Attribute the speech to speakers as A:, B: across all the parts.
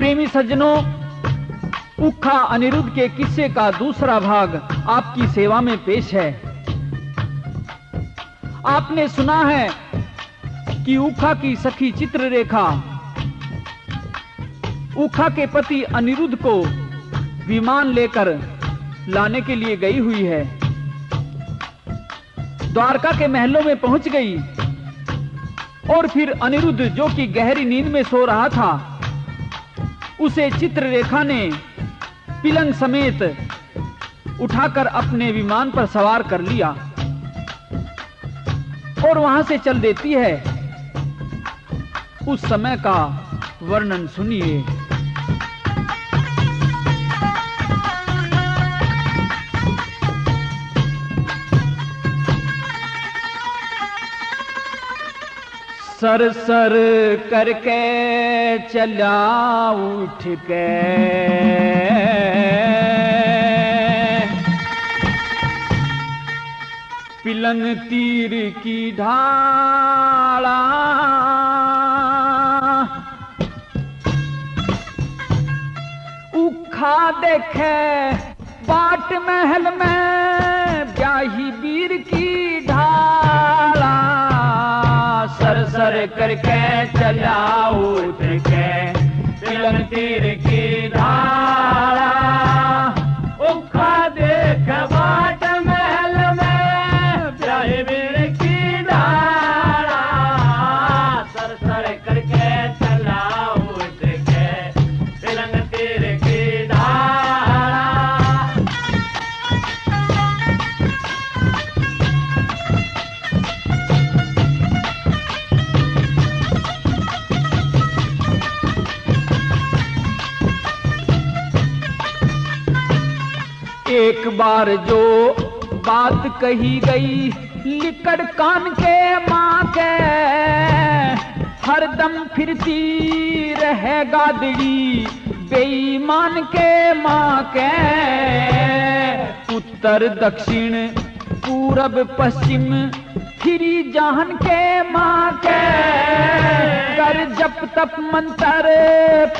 A: प्रेमी सज्जनों, उखा अनिरुद्ध के किस्से का दूसरा भाग आपकी सेवा में पेश है। आपने सुना है कि उखा की सखी चित्ररेखा उखा के पति अनिरुद्ध को विमान लेकर लाने के लिए गई हुई है। द्वारका के महलों में पहुंच गई और फिर अनिरुद्ध, जो कि गहरी नींद में सो रहा था, उसे चित्ररेखा ने पिलंग समेत उठाकर अपने विमान पर सवार कर लिया और वहां से चल देती है। उस समय का वर्णन सुनिए। सर सर करके चला उठ के, पिलंग तीर की ढाला, उखा देखे बाट महल में ब्याही वीर की ढाला। सर सर करके चला उठ के, पिलंग तीर की ढाला, उखा देख बाट महल में ब्याही वीर की ढाला। सर सर करके चला उठ के, पिलंग तीर की ढाला। एक बार जो बात कही गई लिकड़ कान के माँ के, हरदम फिरती रहे गादड़ी बेईमान के माँ के। उत्तर दक्षिण पूरब पश्चिम फिरी जहान के माँ के, कर जप तप मंत्र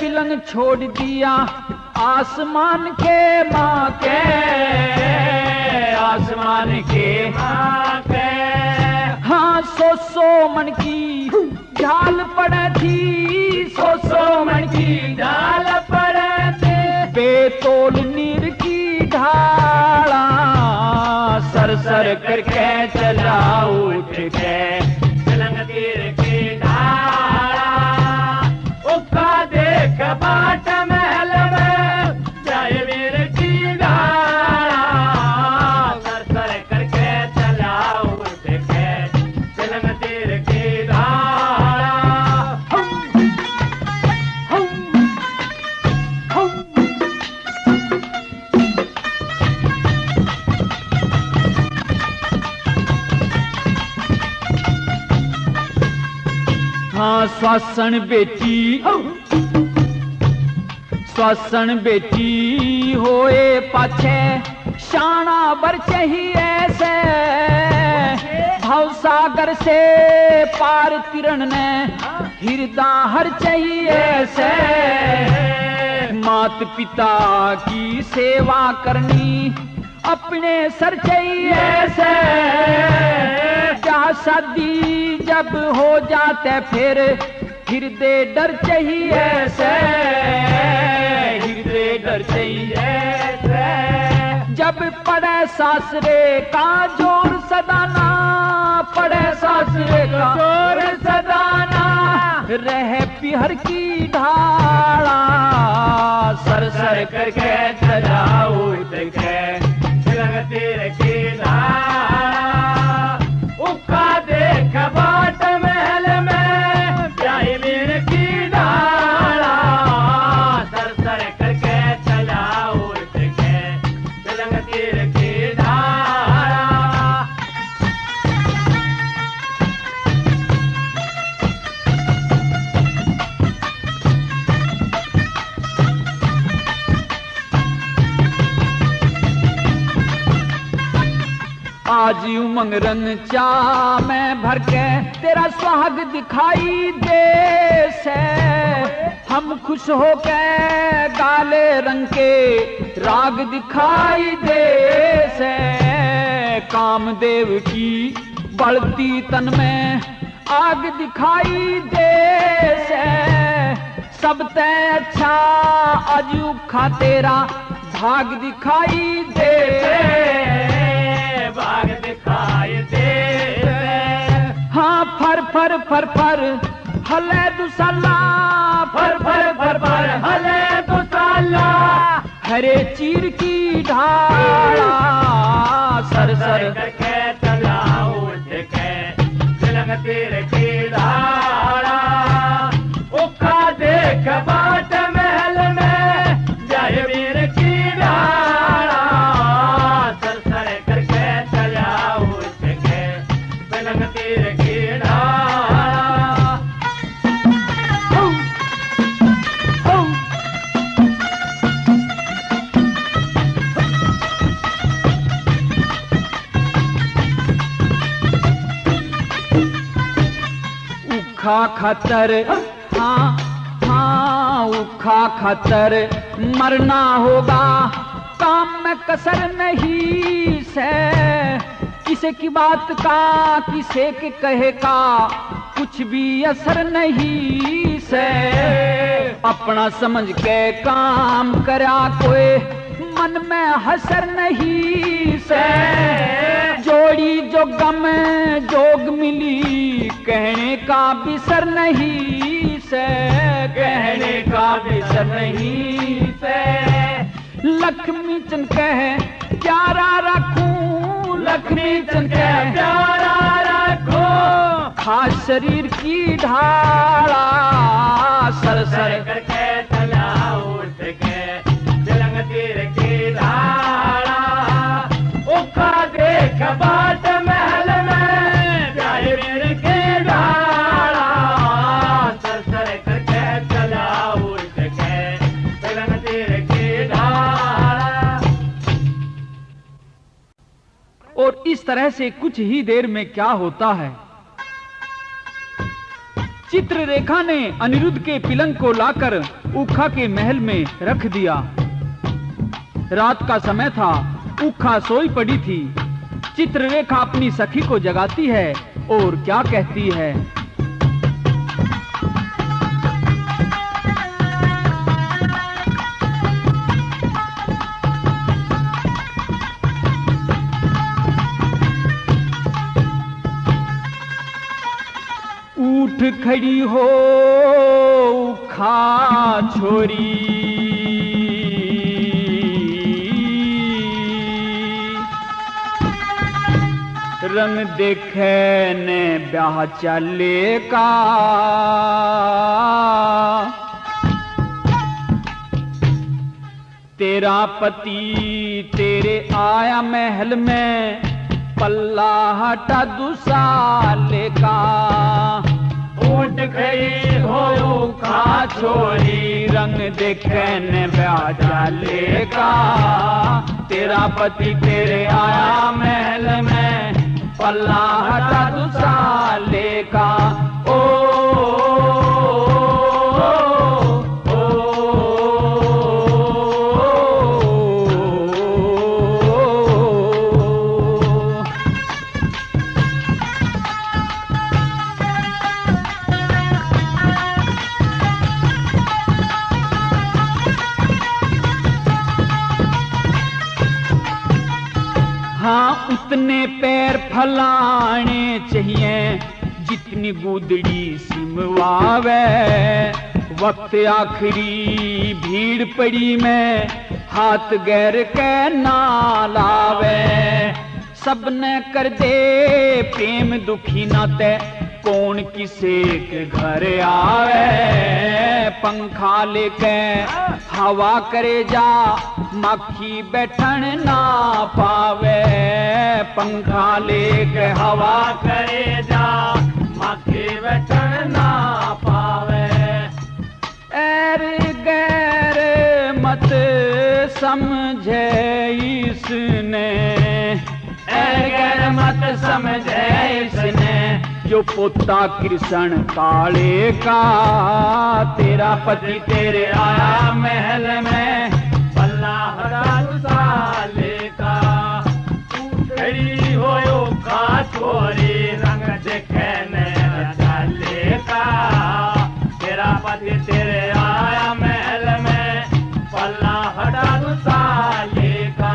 A: पिलंग छोड़ दिया आसमान के माँ के, आसमान के माँ के। हाँ, सौ मन की ढाल पड़े थी, सौ मन की ढाल पड़े थे, बेतोल नीर की ढाला। सर सर करके चला उठ के, पिलंग तीर की ढाला, उखा देख बाट महल में ब्याही वीर की ढाला। सर सर करके चला उठ के, पिलंग तीर की ढाला। हाँ, स्वासन बेटी होए पाछे, शाना बर चाहिए से, भवसागर से पार तिरण ने हिरदा हर चाहिए से। मात पिता की सेवा करनी अपने सर चाहिए से, क्या शादी जब हो जाते फिर हृदय डर चाहिए से, हृदय डर चाहिए से। जब पड़े सासरे का जोर सदाना, पड़े सासरे का जोर सदाना, रह पिहर की ढाला। सर सर करके चला उठ के, पिलंग तीर की ढाला, उखा देख बाट महल में ब्याही वीर की ढाला। सर सर करके चला उठ के, पिलंग तीर की ढाला। मंगरन चा मैं भर के तेरा सुहाग दिखाई दे से हम खुश हो के काले रंग के राग दिखाई दे से कामदेव की बढ़ती तन में आग दिखाई दे से सबसे अच्छा अजूखा तेरा भाग दिखाई दे
B: भाग दिखाई दे
A: हाँ फर फर फर फर हले दुसला
B: फर फर फर फर हले दुसला
A: हरे चीर की ढाला सर सर
B: करके चला उठ के तिलंग तीर की धारा उखा देख बाट महल में जय वीर की धारा सर सर करके चला उठ के तिलंग तीर की धारा
A: उखा खतर हाँ हाँ उखा खतर मरना होगा काम में कसर नहीं से किसे की बात का किसे के कहे का कुछ भी असर नहीं से अपना समझ के काम करा कोई मन में हसर नहीं से जोड़ी जो गम जोग मिली कहने का बिसर नहीं से कहने का बिसर नहीं से लक्ष्मी चंद कहे प्यारा रखूं लक्ष्मी चंद कहे
B: प्यारा रखो
A: खास शरीर की ढाला सर सर
B: करके चला उठ के तिलंग तीर की धारा उखा देख बाट महल में जय वीर की धारा सर सर करके चला उठ के तिलंग तीर की धारा
A: और इस तरह से कुछ ही देर में क्या होता है चित्ररेखा ने अनिरुद्ध के पिलंग को लाकर उखा के महल में रख दिया। रात का समय था, उखा सोई पड़ी थी। चित्ररेखा अपनी सखी को जगाती है और क्या कहती है। उठ खड़ी हो उखा छोरी रंग देखे ने ब्याह चले का तेरा पति तेरे आया महल में पल्ला हटा दुसाले का
B: उठ गई हो खा
A: छोरी रंग देखने ब्याह चले का तेरा पति तेरे आया महल में पल्ला हटा दुसाले का ओ हाँ उतने पैर फलाने चाहिए जितनी गुदड़ी सिमवावे वक्त आखिरी भीड़ पड़ी में हाथ गैर के ना लावे सबने कर दे प्रेम दुखी नाते कौन किसे के घर आवे पंखा लेके हवा करे जा मक्खी बैठन ना पावे पंखा लेके हवा
B: करे जा मक्खी बैठन ना पावे
A: एर गैर मत समझे इसने
B: एर गैर पर मत समझे इसने,
A: जो पोता कृष्ण काले का, तेरा पति तेरे
B: आया महल में पल्ला हटा साले का। खड़ी हो का छोरी रंग देखे चाले का, तेरा पति तेरे आया महल में पल्ला हटा साले का।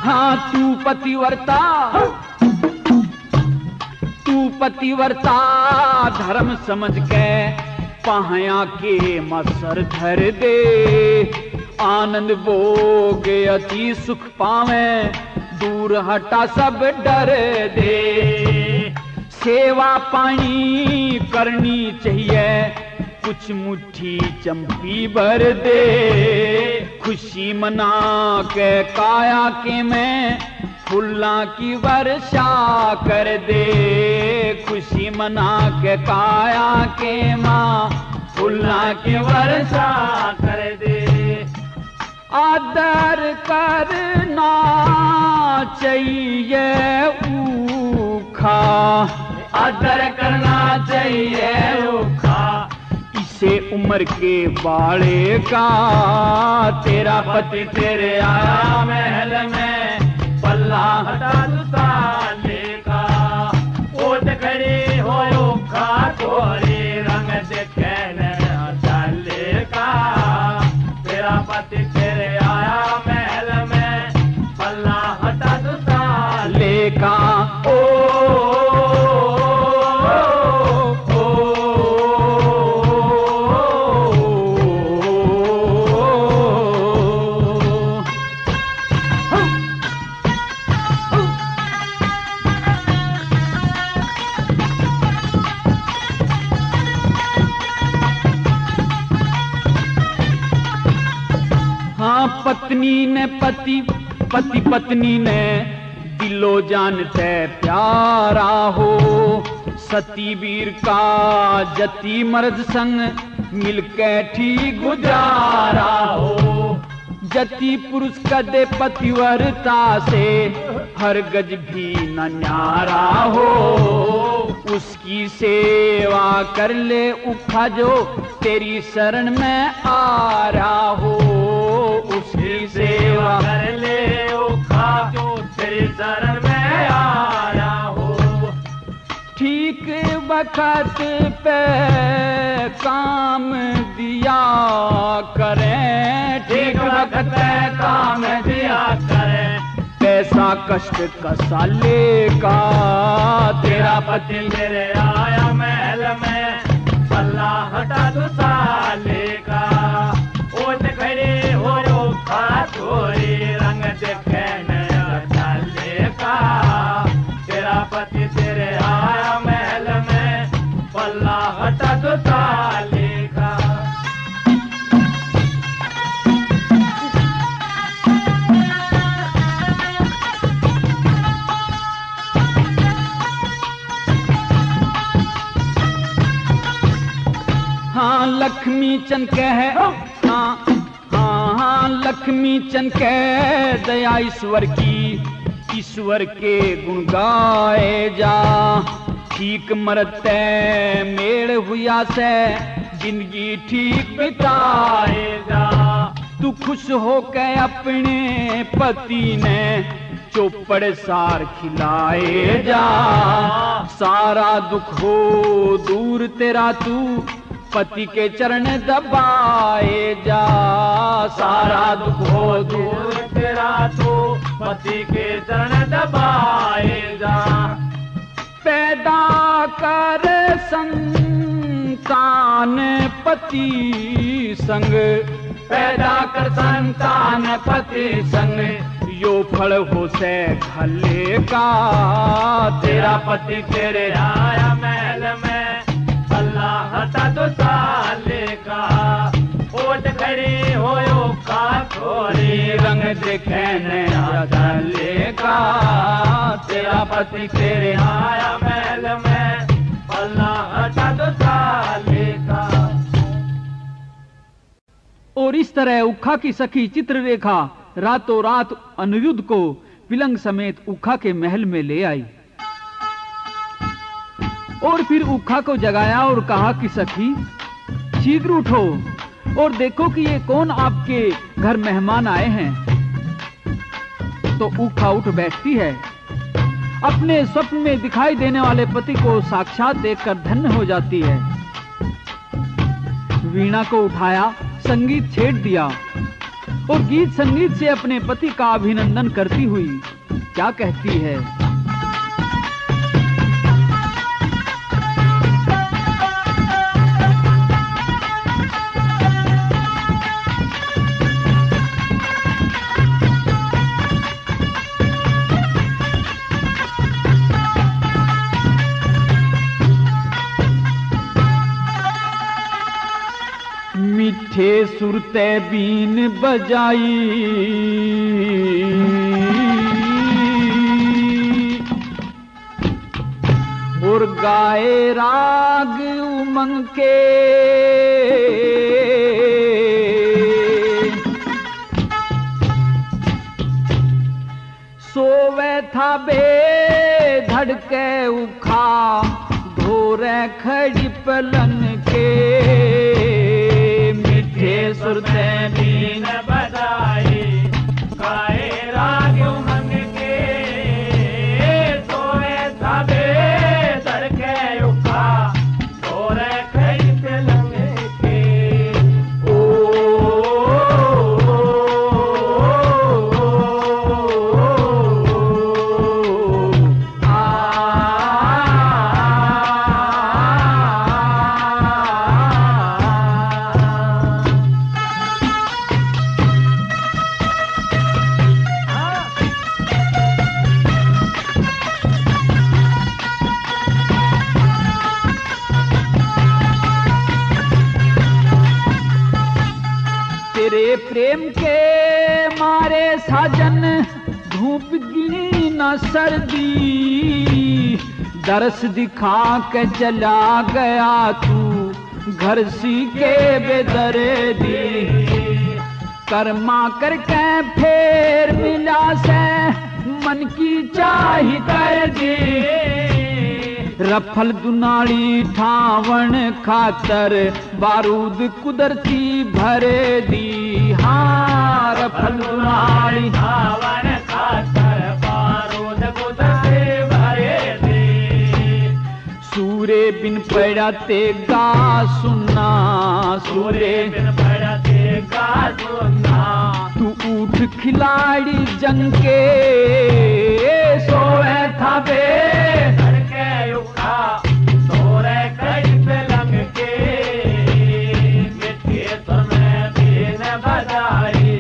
A: हाँ तू पतिव्रता धर्म समझ के पाया के मसर धर दे, आनंद भोग अति सुख पावे, दूर हटा सब डर दे। सेवा पानी करनी चाहिए, कुछ मुट्ठी चंपी भर दे, खुशी मना के काया के मैं फुल्ला की वर्षा कर दे, खुशी मना के काया के माँ फुल्ला की वर्षा
B: कर दे।
A: आदर करना चाहिए ऊखा,
B: आदर करना चाहिए ऊखा,
A: इसे उम्र के बाले का, तेरा पति तेरे आया
B: महल में पल्ला हटा साले का। ओट खड़ी हो खा थोड़ी रंग देखे चाले का, तेरा पति तेरे आया महल में पल्ला हटा साले
A: का। पत्नी ने पति पत्नी ने दिलो जान से प्यारा हो, सती वीर का जति मर्द संग मिलके ठीक गुजारा हो। जति पुरुष कदे पतिव्रता से हर गज भी न न्यारा हो, उसकी सेवा कर ले उखा जो तेरी शरण में आ रहा हो, उसकी सेवा
B: कर ले उखा जो तेरी शरण में आ रहा हो।
A: ठीक वक्त पे काम दिया करें,
B: ठीक वक्त पे काम दिया करें,
A: पैसा कष्ट कसाले का,
B: तेरा पति तेरे आया महल में पल्ला हटा साले का। ओट खड़ी हो खा थोड़ी रंग देखे चाले का, तेरा पति तेरे आया महल में पल्ला हटा साले का।
A: हाँ लक्ष्मी चंद कह हाँ लक्ष्मी चंद कह दया ईश्वर की, ईश्वर के गुण गाए जा, ठीक मरते मेल हुआ से जिंदगी ठीक बिताए जा। तू खुश हो के अपने पति ने चौपड़ सार खिलाए जा, सारा दुख हो दूर तेरा तू पति के चरण दबाए जा, सारा दुख हो दूर
B: तेरा तू पति के चरण दबाए जा।
A: पैदा कर संतान पति संग,
B: पैदा कर संतान पति संग,
A: यो फल हो से खले का,
B: तेरा पति तेरे आया महल में अल्लाह हटा साले का। ओट खड़ी हो का छोरी रंग दिखे नया चले का तेरा पति तेरे आया महल में पलना हटा दो साले का।
A: और इस तरह उखा की सखी चित्ररेखा रातों रात अनिरुद्ध को पिलंग समेत उखा के महल में ले आई और फिर उखा को जगाया और कहा कि सखी शीघ्र उठो और देखो कि ये कौन आपके घर मेहमान आए हैं। तो उखा उठ बैठती है, अपने स्वप्न में दिखाई देने वाले पति को साक्षात देखकर धन्य हो जाती है। वीणा को उठाया, संगीत छेड़ दिया और गीत संगीत से अपने पति का अभिनंदन करती हुई क्या कहती है। मीठे सुरते बीन बजाई और गाए राग उमंग के सोवे था बे धड़के उखा धोरे खड़ी पलंग के।
B: सुरते बीन बजाई गाए राग उमंग के सोए थाबे तड़के उखा सोरे खई पलंग के।
A: तेरे प्रेम के मारे साजन धूप गिनी न सर्दी, दरस दिखा के चला गया तू घर सी के बेदर्दी। कर्मा करके फेर मिला से मन की चाही कर दी, रफल दुनाली ठावण खातर बारूद कुदरती भरे दी। हाँ रफल दुनाली
B: ठावण खातर बारूद कुदरती भरे दी।
A: सूरे बिन पड़ा ते गा सुना,
B: सूरे बिन पड़ा ते गा सुना।
A: तू उठ खिलाड़ी जंग के सोए था बे
B: सोरे कई पलंग के। मिठे सुर में बीन बजाई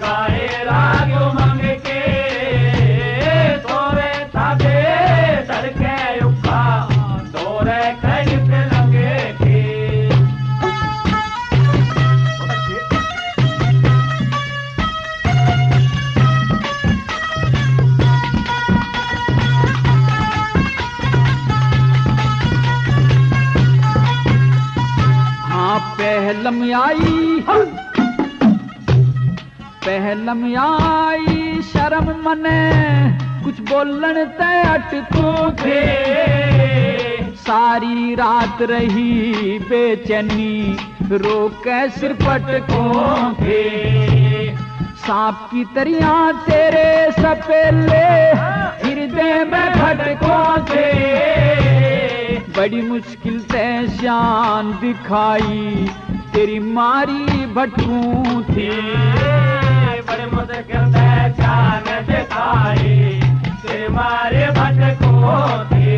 B: गाए राग उमंग के सोरे थाबे तड़के उखा सोरे कई पलंग के।
A: पहलम आई पहलम आई शर्म मने कुछ बोलन ते अटकू थे। सारी रात रही बेचैनी रोके सिर पटको थे। सांप की तरियां तेरे सपेले हृदय में भटको थे। बड़ी मुश्किल से शान दिखाई तेरी मारी भटकू थी।
B: बड़ी मुश्किल से शान दिखाई तेरी मारी भटकू थी।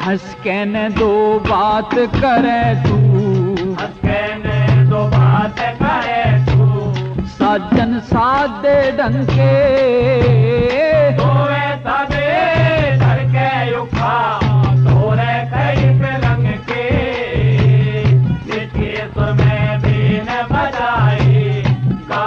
A: हंस के न दो बात करे तू,
B: हंस के न दो बात करे तू।
A: साजन सादे ढंग के
B: सोए तबे धड़के उखा सोरे कई पलंग के। मिठे सुर में बीन बजाई गा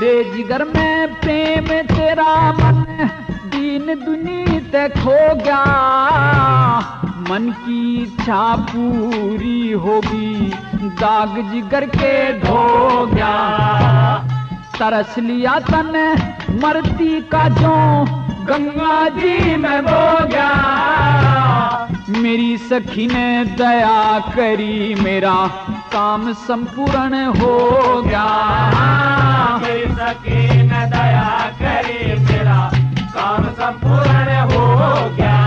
A: मेरे जिगर में प्रेम तेरा मन दीन दुनी ते खो गया, मन की इच्छा पूरी होगी दाग जिगर के धो गया। तरस लिया तन मरती का जो गंगा जी में बो गया, मेरी सखी ने दया करी मेरा काम संपूर्ण हो गया।
B: मेरी सखी ने दया करी मेरा काम संपूर्ण हो गया।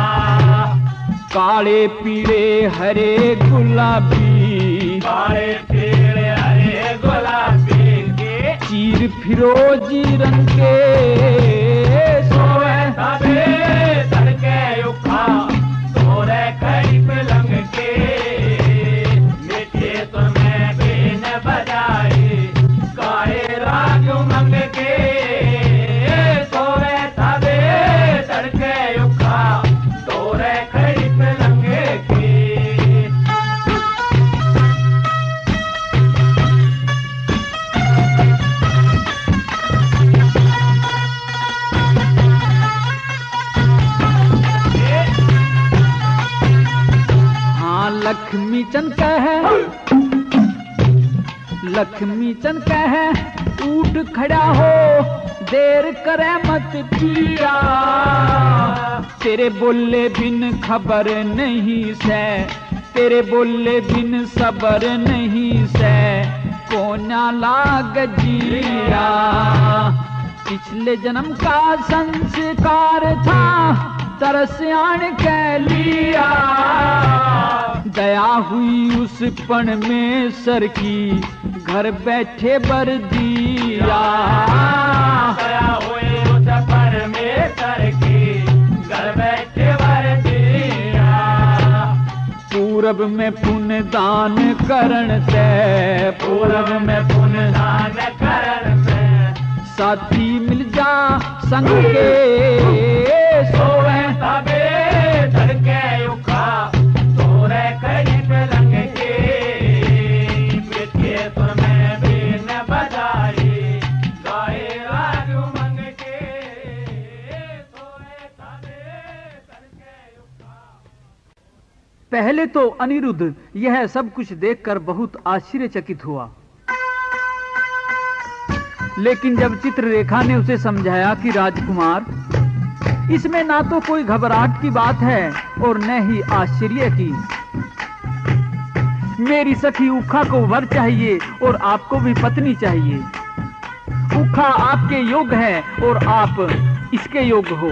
A: काले पीले हरे गुलाबी,
B: काले पीले हरे गुलाबी के
A: चीर फिरोजी रंग के
B: सोए तबे तड़के उखा सोरे खड़ी पलंग के, मीठे तुम्हें बीन बजाई गाए राग उमंग के। सोए तबे तड़के उखा सोरे खड़ी पलंग के।
A: लक्ष्मी चंद कहे, लक्ष्मी चंद कहे उठ खड़ा हो देर करे मत पिया, तेरे बोले बिन खबर नहीं से, तेरे बोले बिन सबर नहीं से कोना लाग जिया। पिछले जन्म का संस्कार था तरस आन के लिया, दया हुई उस पण में सर की घर बैठे बर दिया।
B: दया हुई उस पण में सर की घर बैठे बर दिया।
A: पूरब में पुण्य दान करण से,
B: पूरब में पुण्य दान करण से
A: साथी मिल जा संग के
B: सोए तबे तड़के उखा सोरे खड़ी पलंग के, मीठे तुम्हें बीन बजाई गाए राग उमंग के। सोए तबे तड़के उखा।
A: पहले तो अनिरुद्ध यह सब कुछ देखकर बहुत आश्चर्यचकित हुआ, लेकिन जब चित्ररेखा ने उसे समझाया कि राजकुमार इसमें ना तो कोई घबराहट की बात है और न ही आश्चर्य की, मेरी सखी उखा को वर चाहिए और आपको भी पत्नी चाहिए। उखा आपके योग्य है और आप इसके योग्य हो।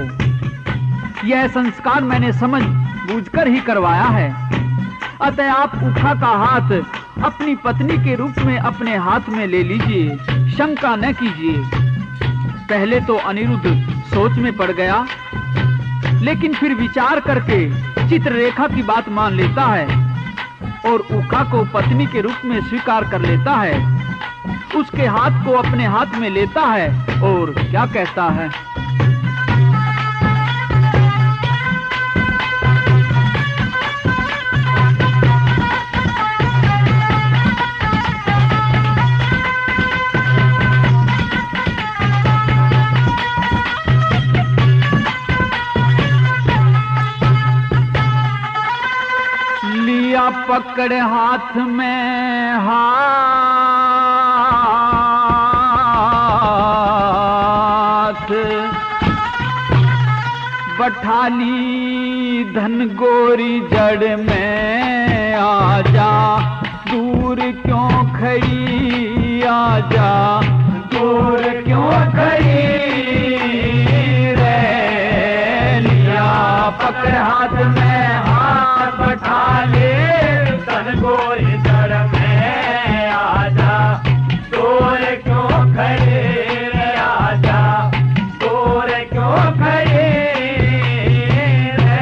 A: यह संस्कार मैंने समझ बूझकर ही करवाया है, अतः आप उखा का हाथ अपनी पत्नी के रूप में अपने हाथ में ले लीजिए, शंका न कीजिए। पहले तो अनिरुद्ध सोच में पड़ गया, लेकिन फिर विचार करके चित्ररेखा की बात मान लेता है और उखा को पत्नी के रूप में स्वीकार कर लेता है। उसके हाथ को अपने हाथ में लेता है और क्या कहता है, पकड़ हाथ में हाथ, बठाली धन गोरी जड़ में आजा, दूर क्यों खड़ी आजा, दूर क्यों खड़ी रे। लिया पकड़ हाथ में हाथ, बठाली गोरी जड़ में आजा, दूर क्यों खड़े रे आजा, दूर क्यों खड़े रे।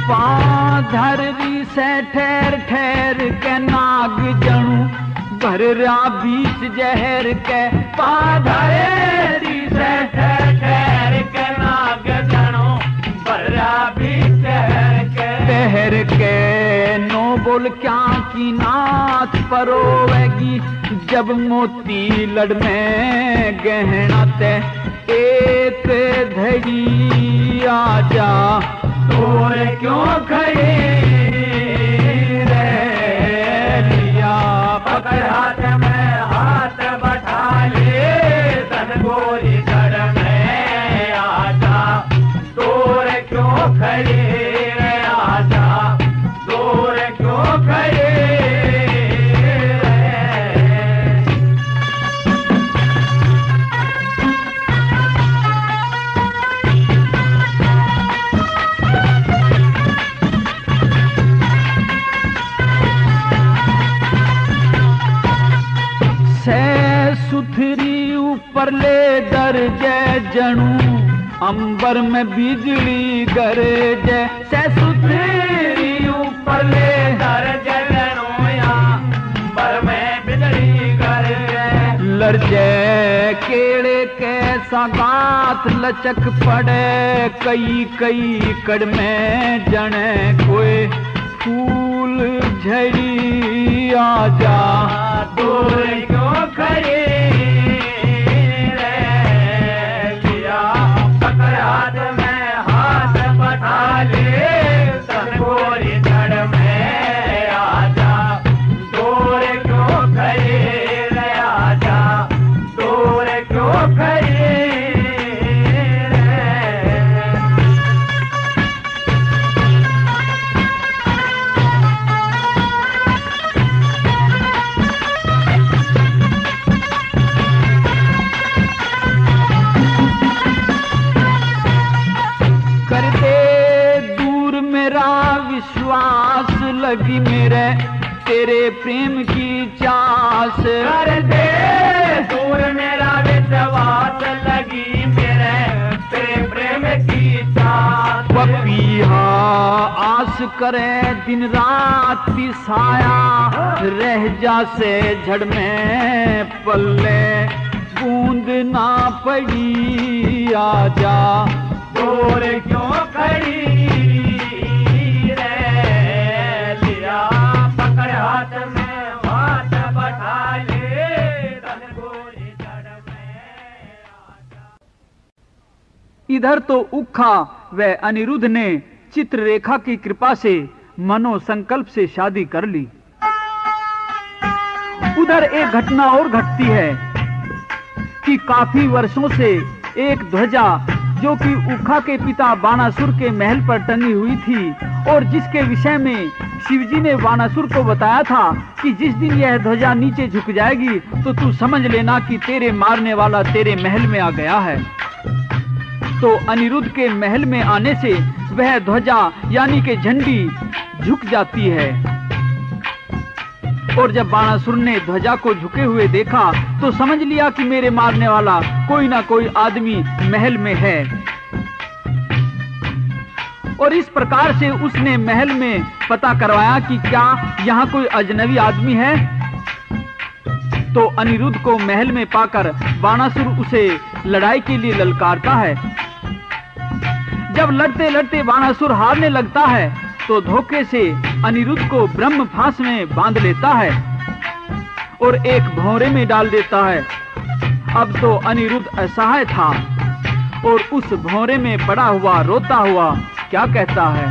A: पाँव धररी से ठहर ठहर के नाग जणू मर रहा बीच जहर के पाधरे
B: दिसे ठहर के नाग जनो भरा बीच
A: ठहर के नो बोल क्या की नाथ परोवेगी जब मोती लड़ में गहना ते एक धड़ी आजा
B: तोर क्यों खड़े रे लिया पकड़ हाथ में हाथ बैठा ले तन गोरी जड़ में आजा तोर क्यों खड़े रे आजा तोर क्यों खड़े
A: सुथरी ऊपर ले दर्जे जणू अंबर में बिजली गरजे से सुथरी ऊपर ले
B: दर्जे जणू या अंबर में बिजली गरजे
A: लरजे केड़े कैसा गात लचक पड़े कई कई कड़ में जने कोई फूल झड़ी आजा
B: दूर क्यों खड़े रे लिया पकड़ हाथ में हाथ बैठा ले तन गोरी जड़ में आजा दूर क्यों खड़े रे आजा दूर क्यों खड़े
A: विश्वास लगी मेरे तेरे प्रेम की चास
B: कर दे दूर मेरा विश्वास लगी मेरे तेरे प्रेम की चास
A: पपीहा आस करे दिन रात पिसाया रह जा से झड़ में पल्ले बूंद ना पड़ी आजा
B: दूर क्यों खड़ी हाथ में हाथ बैठा ले तन गोरी जड़ में आजा।
A: इधर तो उखा व अनिरुद्ध ने चित्ररेखा की कृपा से मनोसंकल्प से शादी कर ली। उधर एक घटना और घटती है कि काफी वर्षों से एक ध्वजा जो कि उखा के पिता बाणासुर के महल पर टंगी हुई थी और जिसके विषय में शिवजी ने बाणासुर को बताया था कि जिस दिन यह ध्वजा नीचे झुक जाएगी तो तू समझ लेना कि तेरे मारने वाला तेरे महल में आ गया है। तो अनिरुद्ध के महल में आने से वह ध्वजा यानी कि झंडी झुक जाती है और जब बाणासुर ने ध्वजा को झुके हुए देखा तो समझ लिया कि मेरे मारने वाला कोई ना कोई आदमी महल में है और इस प्रकार से उसने महल में पता करवाया कि क्या यहाँ कोई अजनबी आदमी है। तो अनिरुद्ध को महल में पाकर बाणासुर उसे लड़ाई के लिए ललकारता है। जब लड़ते लड़ते बाणासुर हारने लगता है तो धोखे से अनिरुद्ध को ब्रह्म फांस में बांध लेता है और एक भंवरे में डाल देता है। अब तो अनिरुद्ध असहाय था और उस भंवरे में पड़ा हुआ रोता हुआ क्या कहता है।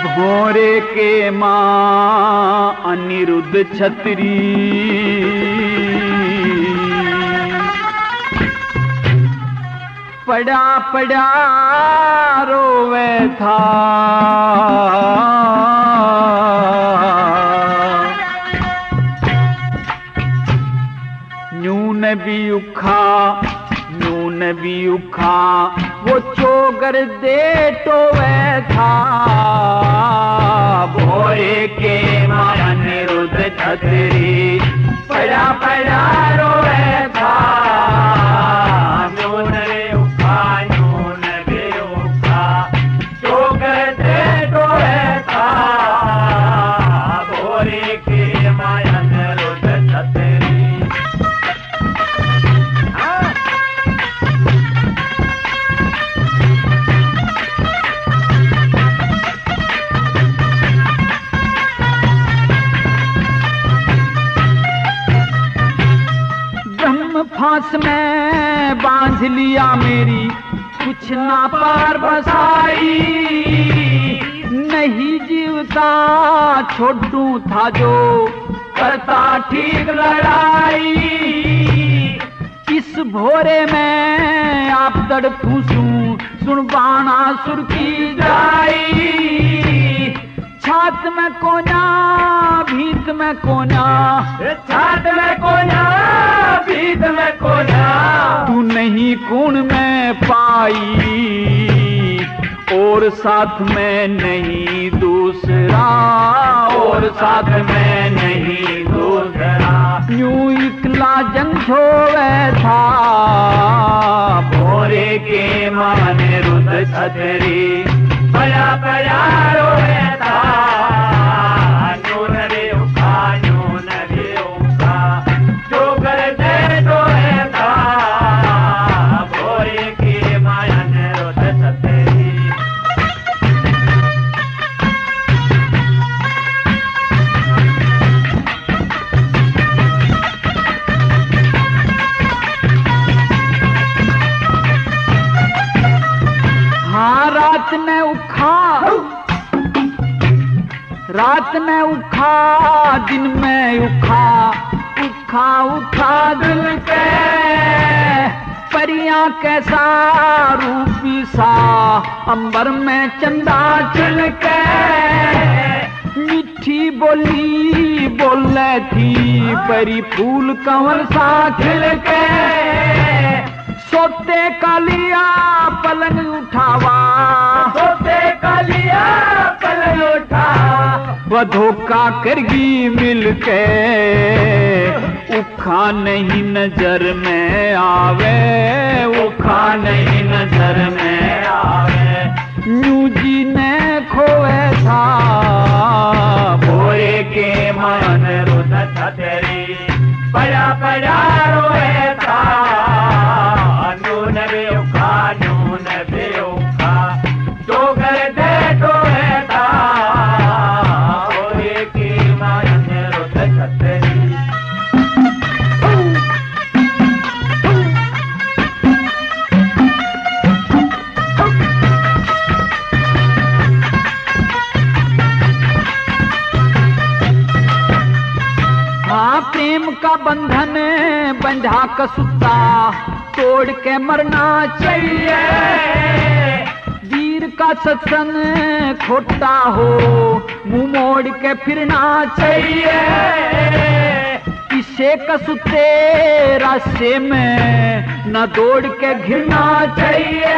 A: भंवरे के मां अनिरुद्ध छतरी पड़ा पड़ा रोवे था नून भी उखा वो चोगर दे टोवे था
B: भोरे के मां अनिरुद्ध छतरी पड़ा पड़ा रोवे था नून रे उखा
A: फांस में बांध लिया मेरी कुछ ना पार बसाई, नहीं जीवता छोटू था जो करता ठीक लड़ाई। इस भोरे में आप तड़फूं सुन बाणा सुर की जाई, छात में कोना भीत में कोना,
B: छात में कोना भीत में कोना,
A: तू नहीं कौन में पाई और साथ में नहीं दूसरा,
B: और साथ में नहीं दूसरा।
A: यूं इकला जंग होवे था
B: भोरे के माने रुद छतरी, पया पया रोए था, नून रे उखा नून रे उखा, जोगर दे रोए था, भोरे के माने रुद छतरी।
A: हाँ रात में उखा दिन में उखा, उखा उखा दिल के परियां कैसा रूपी सा, अंबर में चंदा छिलके मीठी बोली बोले थी परी फूल कंवर सा खिलके, सोते कालिया पलंग उठावा,
B: सोते कालिया पलंग उठावा,
A: वह धोखा करगी मिलके उखा नहीं नजर में आवे,
B: उखा नहीं नजर में आवे।
A: यूं जी ने खोए था
B: भोरे के मन रुद छतरी, पया पया रोए था, नून रे उखा नून रे उखा, जोगर दे रोए था, भोरे के मन रुद छतरी।
A: हाँ प्रेम का बंधन बंधा कसुता तोड़ के मरना चाहिए, वीर का सत्संग खोटा हो मुंह मोड़ के फिरना चाहिए, इसे कसुते रास्ते में न दौड़ के घिरना चाहिए,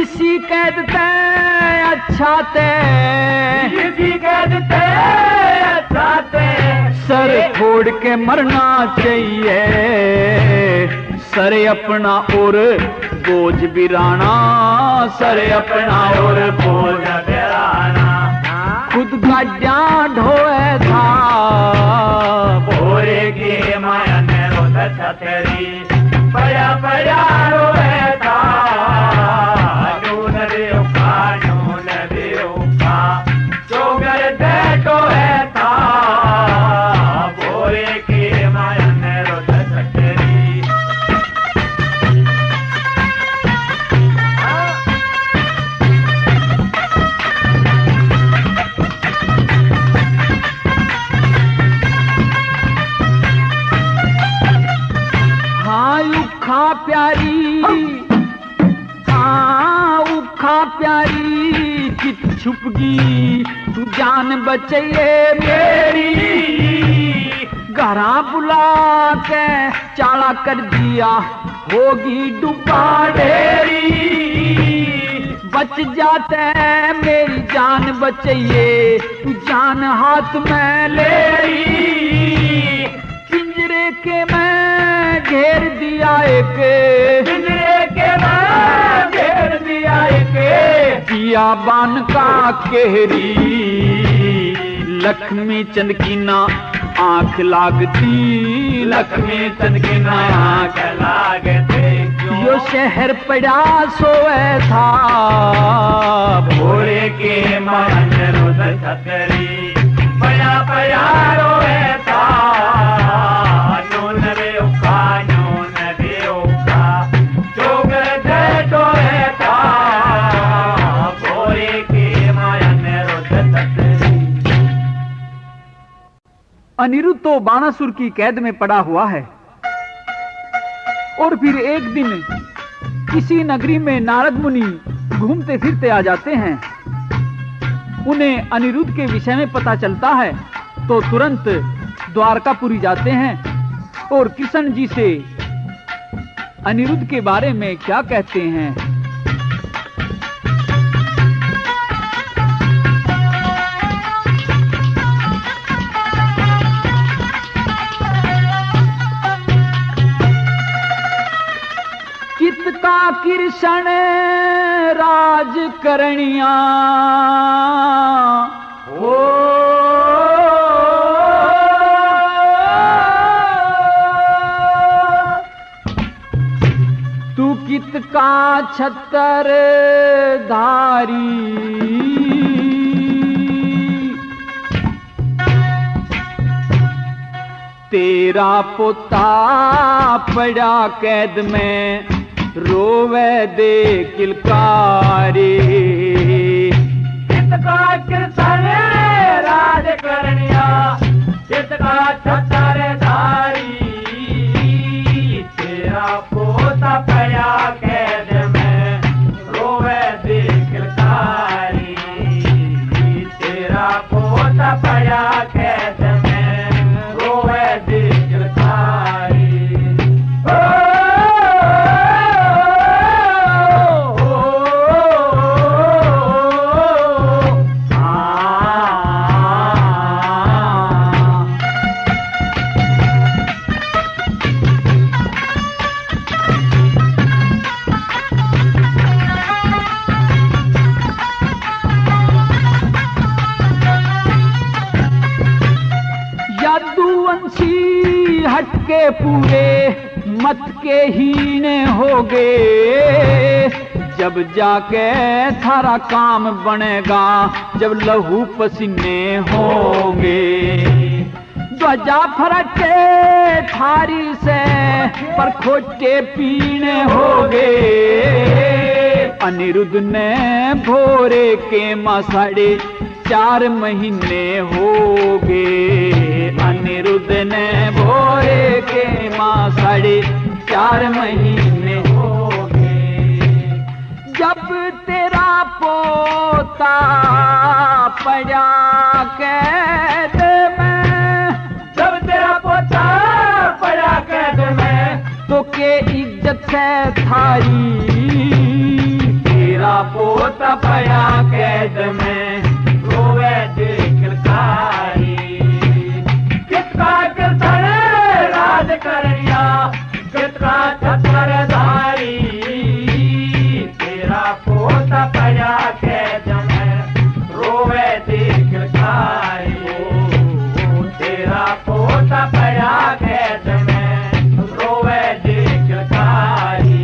A: इसी कैद ते अच्छा ते,
B: इसी कैद ते अच्छा ते,
A: सर फोड़ के मरना चाहिए, सर अपना और बोझ बिराना,
B: सर अपना और बोझ बिराना,
A: खुद गाड्या ढोए था
B: भोरे के मायन रुद छतरी, पया पया रोए था, नून रे उखा नून रे उखा, जोगर दे टोए था, भोरे के मायन रुद छतरी।
A: हाँ उखा प्यारी, हाँ उखा प्यारी चित छुपगी, तू जान बचैये मेरी, घरा बुला के चाला कर दिया होगी डूबा ढेरी, बच जाते मेरी जान बचैये, तू जान हाथ में ले, पिंजरे के मैं घेर दिया एक,
B: पिंजरे के मैं घेर दिया एक,
A: दिया बान का केहरी, लक्ष्मी चंद की ना आंख लागती,
B: लक्ष्मी चंद की ना आंख लागते,
A: यो शहर पड़ा सोए था
B: भोरे के मन रुद छतरी, पया पया रोए था, नून रे उखा
A: अनिरुद्ध तो बाणासुर की कैद में पड़ा हुआ है। और फिर एक दिन किसी नगरी में नारद मुनि घूमते फिरते आ जाते हैं। उन्हें अनिरुद्ध के विषय में पता चलता है तो तुरंत द्वारकापुरी जाते हैं और कृष्ण जी से अनिरुद्ध के बारे में क्या कहते हैं। कितका कृष्ण राज करनिया
B: हो
A: तू कितका छतर धारी तेरा पोता पड़ा कैद में रोवे दे किलकारी।
B: कितका कृष्ण राज करनिया कितका छतर धारी तेरा पोता पड़ा कैद में रोवे दे किलकारी। तेरा पोता पड़ा कैद में रोवे दे किलकारी।
A: यादुवंशी हटके पूरे मत के हीने हो गए। जब जाके थारा काम बनेगा जब लहू पसीने होंगे। ध्वजा फरटे थारी से पर खोटे पीने हो गए। अनिरुद्ध ने भोरे के मां 4.5 महीने हो गए। अनिरुद्ध ने भोरे के मां 4.5 महीने हो गए। जब तेरा पोता पड़ा कैद में
B: जब तेरा पोता पड़ा कैद में
A: तो के इज्जत से थारी।
B: तेरा पोता पड़ा कैद में रोवे दे किलकारी। कितका कृष्ण राज करनिया कितका छतर धारी तेरा पोता पड़ा कैद में रोवे दे किलकारी। तेरा पोता पड़ा कैद में रोवे दे किलकारी।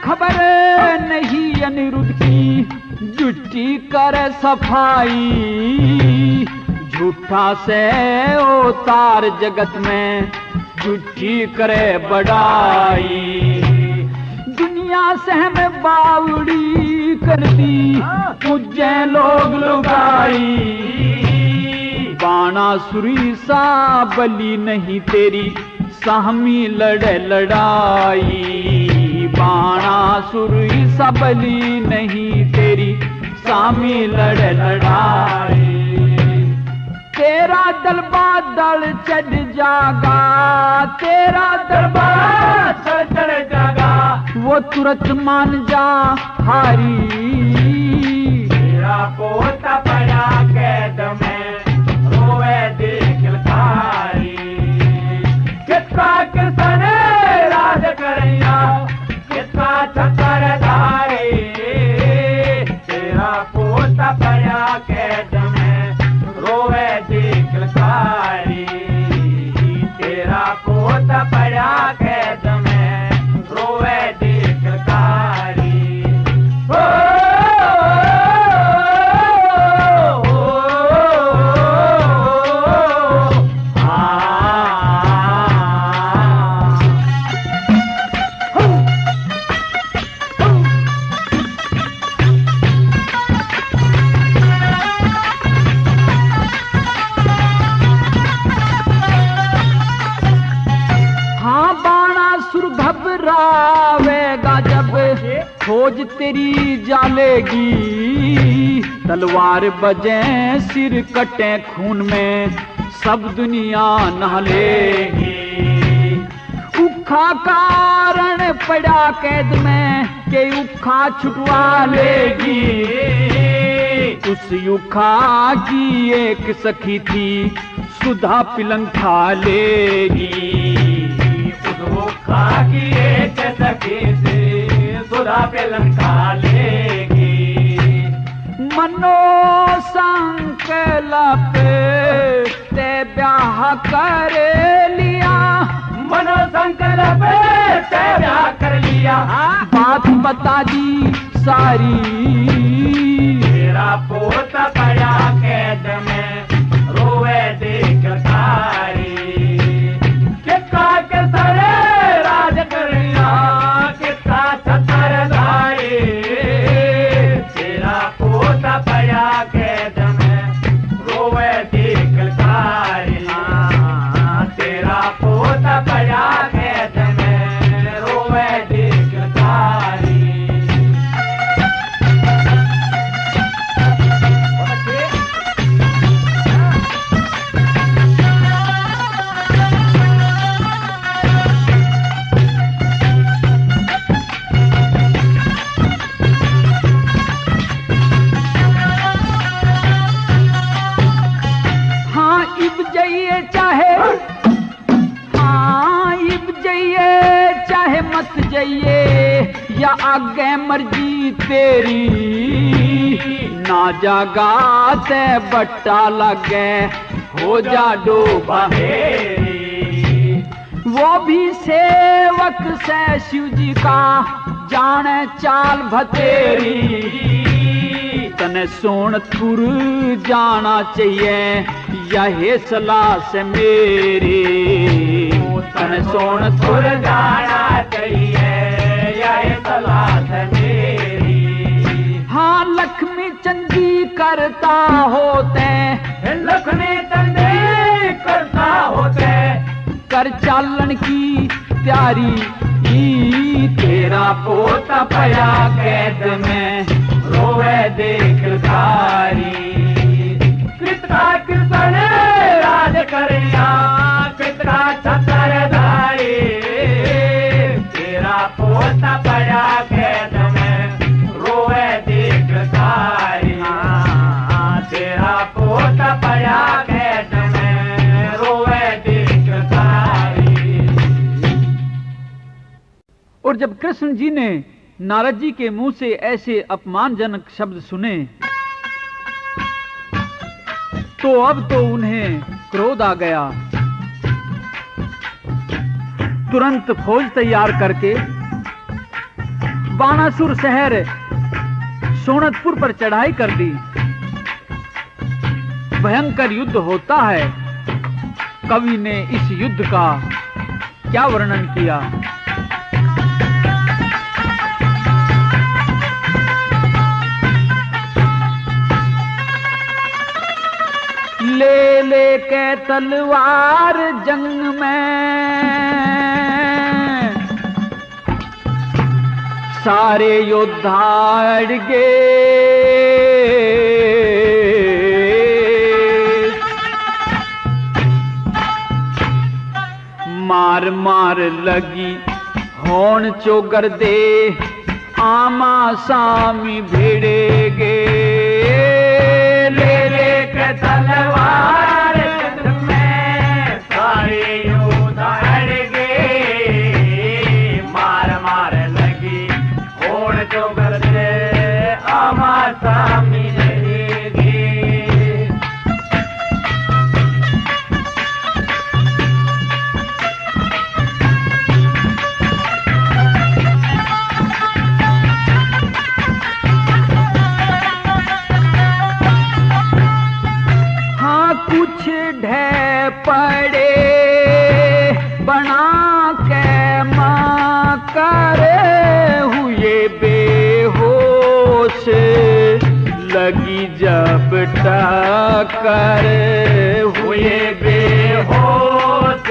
A: खबर नहीं अनिरुद्ध की जुटी कर सफाई। झूठा से अवतार जगत में झूठी करे बड़ाई। दुनिया से हमें बावड़ी कर दी पूजे लोग लुगाई। बाणासुरी सा बली नहीं तेरी साहमी लड़े लड़ाई। बाणासुरी सा बली नहीं तेरी सामी लड़े लड़ाई। तेरा दल बादल चढ़ जागा तेरा दरबार
B: चढ़ जागा
A: वो तुरंत मान जा हारी।
B: तेरा पोता पड़ा कैद में रोवे दे किलकारी। कितका कृष्ण राज करैया कितका छतर धारी तेरा पोता पड़ा कैद में रोवे दे किलकारी। तेरा पोता पड़ा कैद में रोवे दे किलकारी। आ
A: तेरी जालेगी, तलवार बजे सिर कटे खून में सब दुनिया नहा लेगी। उखा कारण पड़ा कैद में के उखा छुटवा लेगी। उस युखा की एक सखी थी सुधा पिलंग खा लेगी।
B: उस उखा की एक सखी थी सुधा पिलंग खा लेगी।
A: मनो संकल्प ते ब्याह कर लिया,
B: मनो संकल्प ते ब्याह कर लिया।
A: बात बता दी सारी,
B: तेरा पोता पड़ा कैद में रोवे देख सारी। कितना के सरे राज करिया, कितना छतर धारी। तेरा पोता पड़ा कैद में रोवे देख सारी। तेरा पोता पड़ा कैद में रोवे देख सारी।
A: मत जाइए या आगे मर्जी तेरी, ना जागा ते बट्टा लगे हो जा डूबा मेरी। वो भी सेवक से शिव जी का जाने चाल भतेरी। तने सोनपुर जाना चाहिए यही सलाह से मेरी। तने सोनपुर
B: जाना चाहिए यही सलाह से मेरी।
A: हाँ लक्ष्मी चंदी करता होते,
B: लक्ष्मी चंदी करता होते।
A: कर चालन की तैयारी,
B: तेरा पोता पड़ा कैद में रोवे देख सारी। कितना कृष्ण राज करिया, कितना छतर धारी। तेरा पोता पड़ा कैद में रोवे देख सारी। तेरा पोता पड़ा कैद में रोवे देख सारी।
A: और जब कृष्ण जी ने नारद जी के मुंह से ऐसे अपमानजनक शब्द सुने तो अब तो उन्हें क्रोध आ गया। तुरंत फौज तैयार करके बाणासुर शहर सोनतपुर पर चढ़ाई कर दी। भयंकर युद्ध होता है। कवि ने इस युद्ध का क्या वर्णन किया। ले ले के तलवार जंग में सारे योद्धा अड़ गए। मार मार लगी होन चोगर दे, आमा सामी भिड़े गे।
B: ले ले के तलवार में सारे योद्धा अड़ गए। मार मार लगी होड़ चोगर दे, आमा सामी भिड़ेगी।
A: कुछ ढह पड़े बना के माँ करे हुए बेहोश, लगी जब टक्कर
B: हुए बेहोश,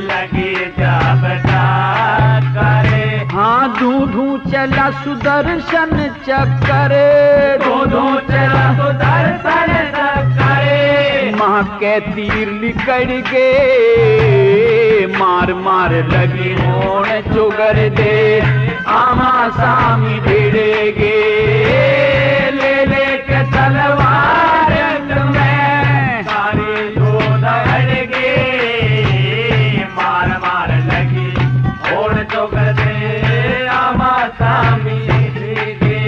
B: लगी जब टक्कर।
A: हाँ धू धू चला सुदर्शन चक्कर,
B: दो चला सुदर्शन चक्कर,
A: माँ के तीर लिकड़ गे, मार मार लगी होण चुगर दे, आमा सामी भिड़ गे,
B: ले ले के तलवार में सारे योद्धा लड़ गे, मार मार लगी होण चुगर दे, आमा सामी भिड़ गे।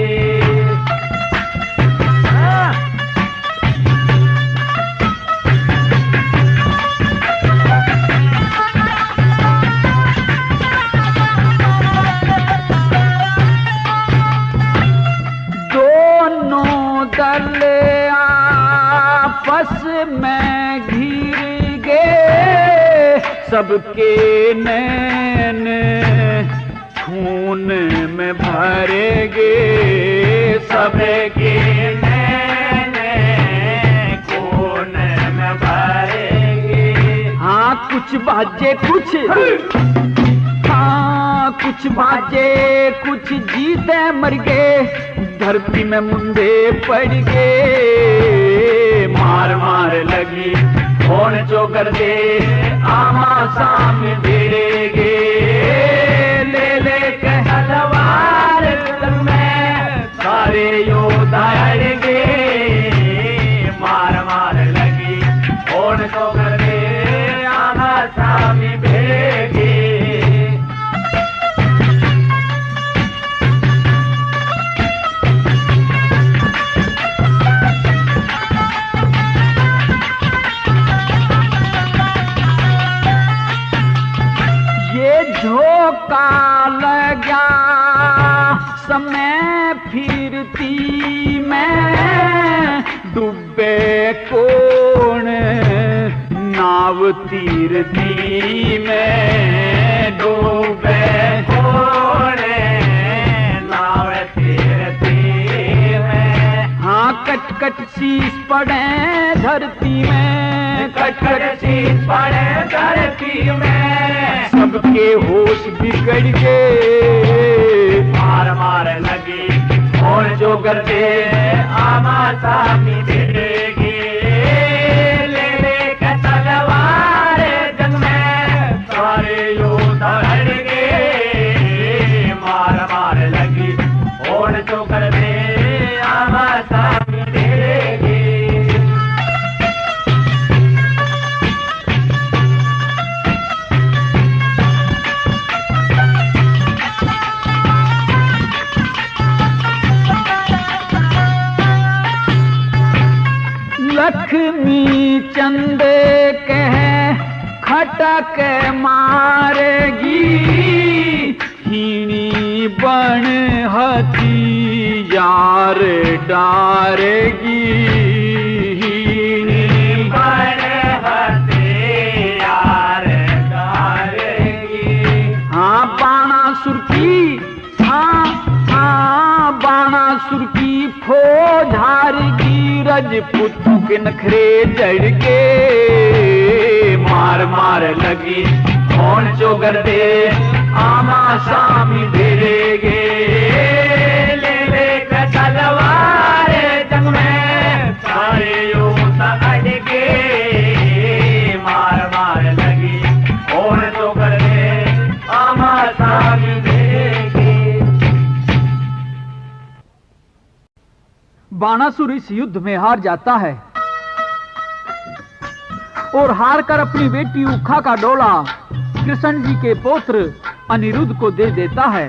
A: दल आपस में घिर गे, सबके नैन खून में भरेगे,
B: सबके नैन खून में भरेगे।
A: हाँ कुछ बाजे कुछ, हाँ कुछ बाजे कुछ जीते मर गए, धरती में मुंडे पड़ गए,
B: मार मार लगी होण चोकर दे, आमा सामी भिड़ गे, ले ले के तलवार में सारे योद्धा लड़ गे, मार मार लगी होण चोकर दे, आमा सामी भिड़ गे।
A: झोंका लगा समय फिरती में, डूबे कोण नाव तीरती में,
B: डूबे कोण नाव तीरती में।
A: हाँ कट कट शीश पड़े धरती में,
B: कट कट शीश पड़े धरती में,
A: सबके होश बिगड़ गए,
B: मार मार लगी होण चोकर दे, आमा सामी भिड़ गे, ले ले के तलवार जंग में सारे योद्धा लड़ गे, मार मार लगी होण चोकर दे, आमा सामी भिड़ गे।
A: लक्ष्मी चंद कह खटक मारेगी, हीनी बन हथियार डारेगी,
B: हीनी बन हथियार डारेगी।
A: हाँ बाणासुर की, हाँ बाणासुर की फौजहारगी, रजपूतों के नखरे जड़ के,
B: मार मार लगी होण चोकर दे, आमा सामी भिड़ गे, ले ले के तलवार जंग में सारे योद्धा लड़ गे, मार मार लगी होण चोकर दे, आमा सामी भिड़ गे।
A: बाणासुर इस युद्ध में हार जाता है और हार कर अपनी बेटी उखा का डोला कृष्ण जी के पौत्र अनिरुद्ध को दे देता है।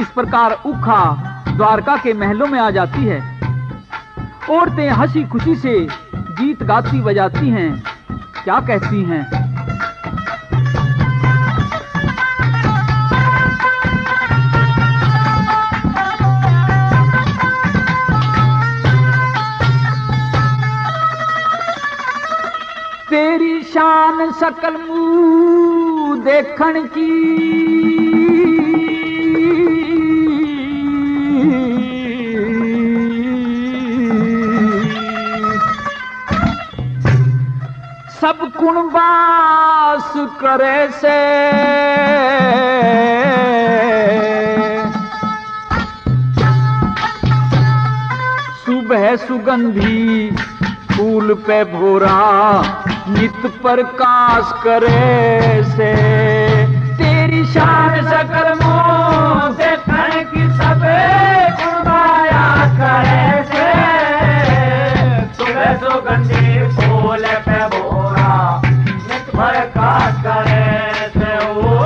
A: इस प्रकार उखा द्वारका के महलों में आ जाती है। औरतें हंसी खुशी से गीत गाती बजाती हैं। क्या कहती हैं? तेरी शान सकल मुँह देखण की, सब गुण वास करे से, सुबह सुगंधी फूल पे भोरा नित प्रकाश करे से तेरी शान सकल मोह देखने की सबे गुणगाया करे से
B: सुबह सुगंधी फूल पे भोरा नित प्रकाश करे से ओ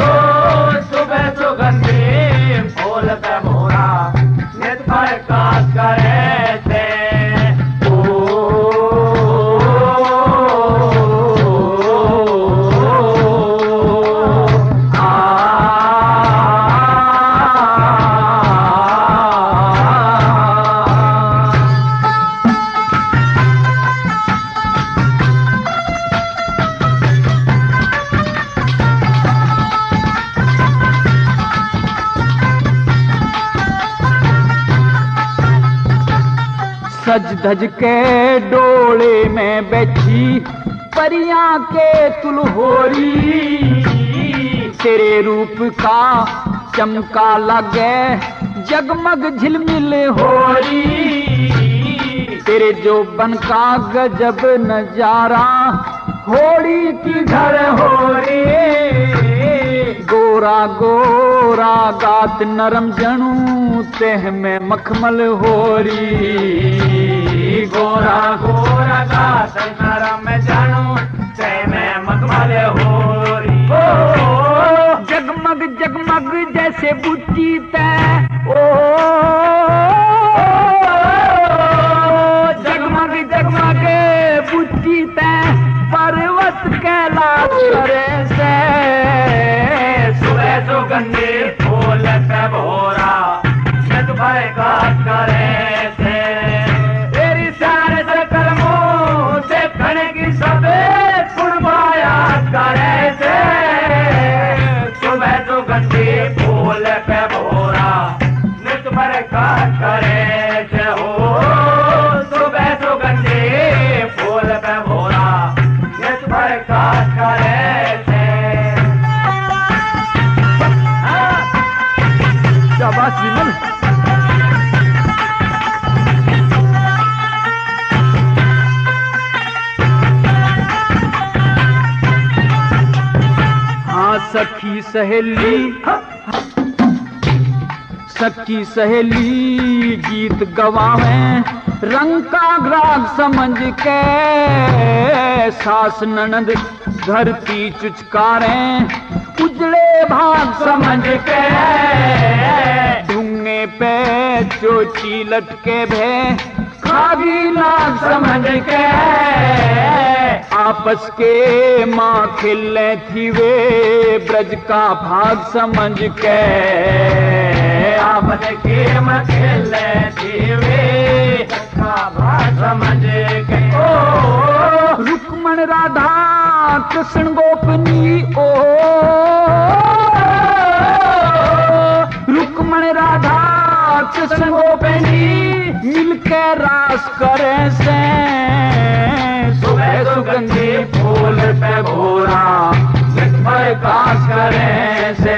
B: सुबह सुगंधी फूल पे भोरा नित प्रकाश करे से
A: सज धज के डोले में बैठी परियां के तुलहोरी तेरे रूप का चमका लगे जगमग झिलमिल होरी तेरे जो बन का गजब नजारा होड़ी की घर होरी गोरा गोरा गात नरम जणू तेह में मखमल होरी
B: गोरा गोरा गात नरम जणू तेह में मखमल होरी
A: जगमग जगमग जैसे बुच्ची तै ओ जगमग जगमग बुच्ची तै पर्वत कैलाश करे से
B: सुबह सुगंधी फूल पे भोरा नित प्रकाश करे से तेरी शान सकल मोह देखने की सबे गुणगाया करे से सुबह सुगंधी फूल पे भोरा नित प्रकाश करे से हो सुबह सुगंधी फूल पे भोरा नित प्रकाश करे से
A: शाबाश विमल। हाँ सखी सहेली गीत गवावे रंग का ग्राग समझ के सास ननद धरती चुचकारे उजड़े भाग समझ के ढूंगे पे चोटी लटके भे खागी नाग समझ के आपस के माँ खिले थी वे ब्रज का भाग समझ के
B: आपस के माँ खिले थी वे का भाग समझ के ओ
A: रुक्मण राधा कृष्ण गोपनी ओ रुक्मण राधा कृष्ण गोपनी मिलके रास करे से सुबह सुगंधी फूल पे भोरा नित प्रकाश करे से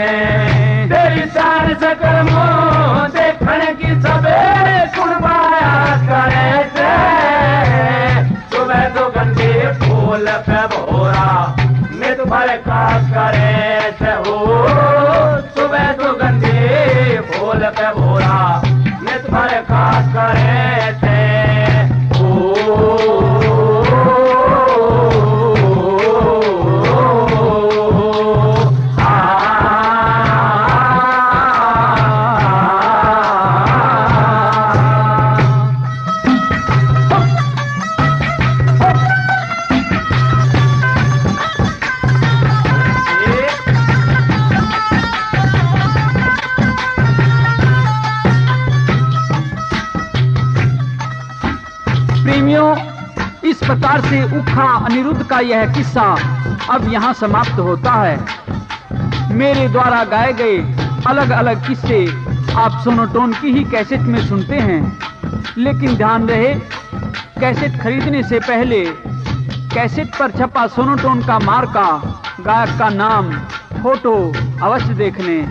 B: तेरी शान सकल मोह देखने की सबे गुणगाया करे से सुबह सुगंधी फूल पे भोरा नित प्रकाश करे से हो सुबह सुगंधी फूल पे भोरा नित प्रकाश करे से
A: प्रेमियों, इस प्रकार से उखा अनिरुद्ध का यह किस्सा अब यहाँ समाप्त होता है। मेरे द्वारा गाए गए अलग अलग किस्से आप सोनोटोन की ही कैसेट में सुनते हैं, लेकिन ध्यान रहे कैसेट खरीदने से पहले कैसेट पर छपा सोनोटोन का मार्का, गायक का नाम, फोटो अवश्य देख लें।